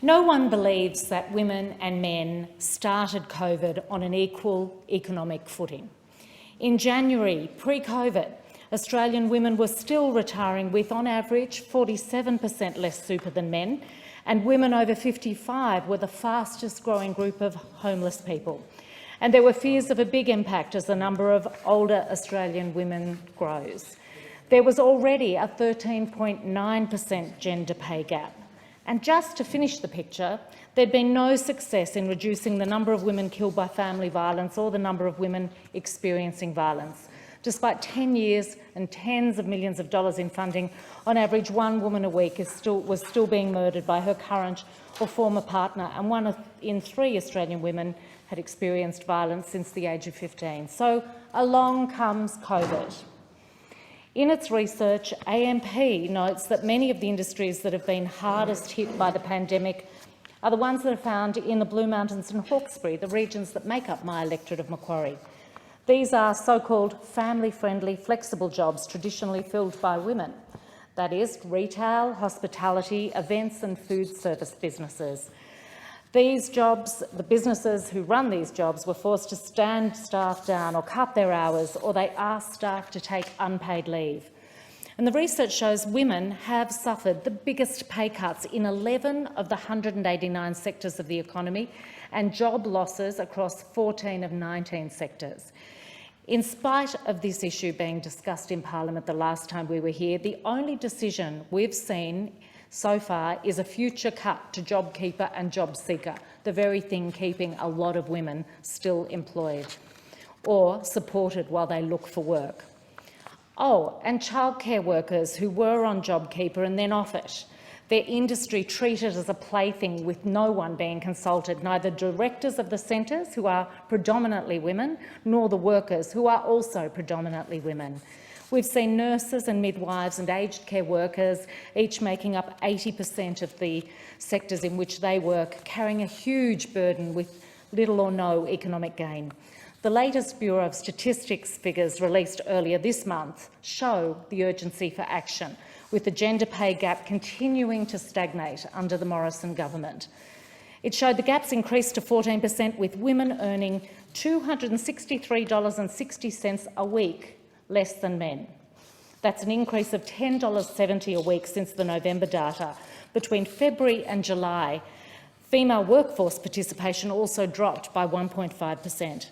No one believes that women and men started COVID on an equal economic footing. In January, pre-COVID, Australian women were still retiring with, on average, 47% less super than men, and women over 55 were the fastest growing group of homeless people. And there were fears of a big impact as the number of older Australian women grows. There was already a 13.9% gender pay gap. And just to finish the picture, there'd been no success in reducing the number of women killed by family violence or the number of women experiencing violence. Despite 10 years and tens of millions of dollars in funding, on average one woman a week was still being murdered by her current or former partner, and 1 in 3 Australian women had experienced violence since the age of 15. So along comes COVID. In its research, AMP notes that many of the industries that have been hardest hit by the pandemic are the ones that are found in the Blue Mountains and Hawkesbury, the regions that make up my electorate of Macquarie. These are so-called family-friendly, flexible jobs traditionally filled by women. That is, retail, hospitality, events and food service businesses. These jobs, the businesses who run these jobs were forced to stand staff down or cut their hours, or they asked staff to take unpaid leave. And the research shows women have suffered the biggest pay cuts in 11 of the 189 sectors of the economy and job losses across 14 of 19 sectors. In spite of this issue being discussed in Parliament the last time we were here, the only decision we've seen so far is a future cut to JobKeeper and JobSeeker, the very thing keeping a lot of women still employed or supported while they look for work. Oh, and childcare workers who were on JobKeeper and then off it. Their industry treated as a plaything with no one being consulted, neither directors of the centres, who are predominantly women, nor the workers, who are also predominantly women. We've seen nurses and midwives and aged care workers, each making up 80% of the sectors in which they work, carrying a huge burden with little or no economic gain. The latest Bureau of Statistics figures released earlier this month show the urgency for action, with the gender pay gap continuing to stagnate under the Morrison government. It showed the gaps increased to 14%, with women earning $263.60 a week less than men. That's an increase of $10.70 a week since the November data. Between February and July, female workforce participation also dropped by 1.5%.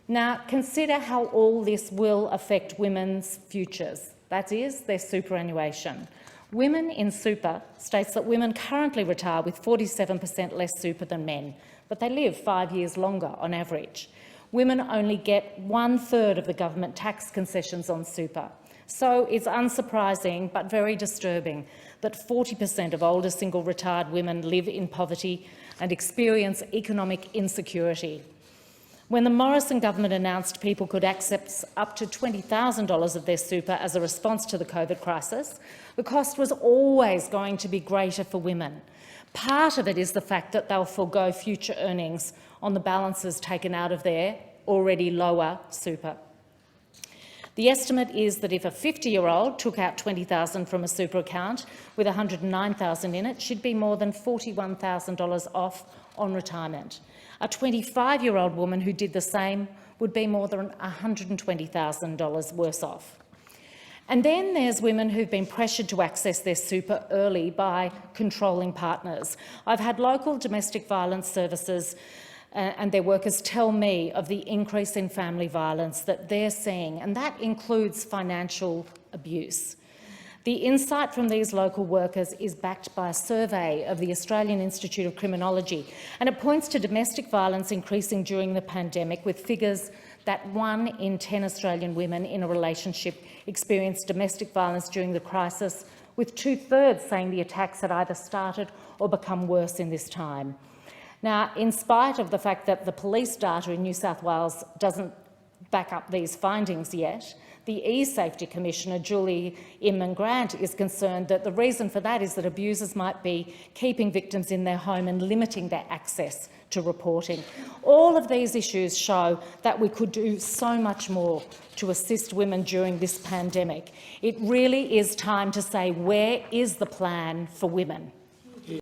Now, consider how all this will affect women's futures, that is, their superannuation. Women in Super states that women currently retire with 47% less super than men, but they live 5 years longer on average. Women only get 1/3 of the government tax concessions on super. So it's unsurprising but very disturbing that 40% of older single retired women live in poverty and experience economic insecurity. When the Morrison government announced people could access up to $20,000 of their super as a response to the COVID crisis, the cost was always going to be greater for women. Part of it is the fact that they'll forego future earnings on the balances taken out of their already lower super. The estimate is that if a 50-year-old took out $20,000 from a super account with $109,000 in it, she'd be more than $41,000 off on retirement. A 25-year-old woman who did the same would be more than $120,000 worse off. And then there's women who've been pressured to access their super early by controlling partners. I've had local domestic violence services and their workers tell me of the increase in family violence that they're seeing, and that includes financial abuse. The insight from these local workers is backed by a survey of the Australian Institute of Criminology, and it points to domestic violence increasing during the pandemic, with figures that 1 in 10 Australian women in a relationship experienced domestic violence during the crisis, with 2/3 saying the attacks had either started or become worse in this time. Now, in spite of the fact that the police data in New South Wales doesn't back up these findings yet, the E-Safety Commissioner, Julie Inman-Grant, is concerned that the reason for that is that abusers might be keeping victims in their home and limiting their access to reporting. All of these issues show that we could do so much more to assist women during this pandemic. It really is time to say, where is the plan for women?